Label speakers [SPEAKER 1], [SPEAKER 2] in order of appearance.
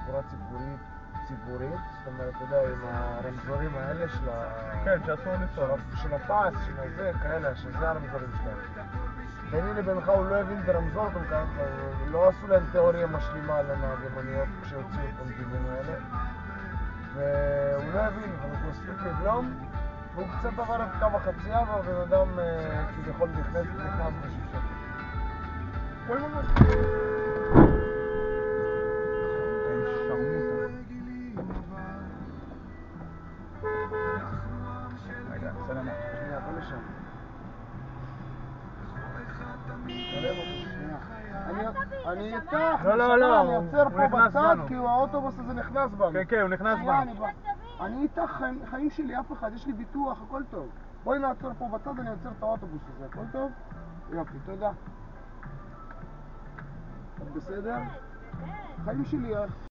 [SPEAKER 1] תחבורה ציבורית, זאת אומרת, אתה יודע, עם הרמזורים האלה
[SPEAKER 2] כן, שאסור לנסוע.
[SPEAKER 1] של הפס, של הזה, כאלה, שזה הרמזורים שלהם. ביני לבינך הוא לא הבין את הרמזור, לא עשו להם תיאוריה משלימה לנהגי מוניות כשהוציאו את הנתיבים האלה, והוא לא הבין, אבל הוא הספיק לבלום, והוא קצת עבר את קו החצייה, והבן אדם כביכול נכנס בשושת.
[SPEAKER 2] כל ממש. אין שרמוטה. רגע, סלמה.
[SPEAKER 1] שנייה, בוא לשם. אני איתך.
[SPEAKER 2] לא,
[SPEAKER 1] אני עוצר פה בצד כי האוטובוס הזה נכנס בנו.
[SPEAKER 2] כן, הוא נכנס בנו.
[SPEAKER 1] אני איתך, חיים שלי, אף אחד, יש לי ביטוח, הכל טוב. בואי נעצור פה בצד, אני עוצר את האוטובוס הזה, הכל טוב? יופי, תודה. את בסדר? חיים שלי,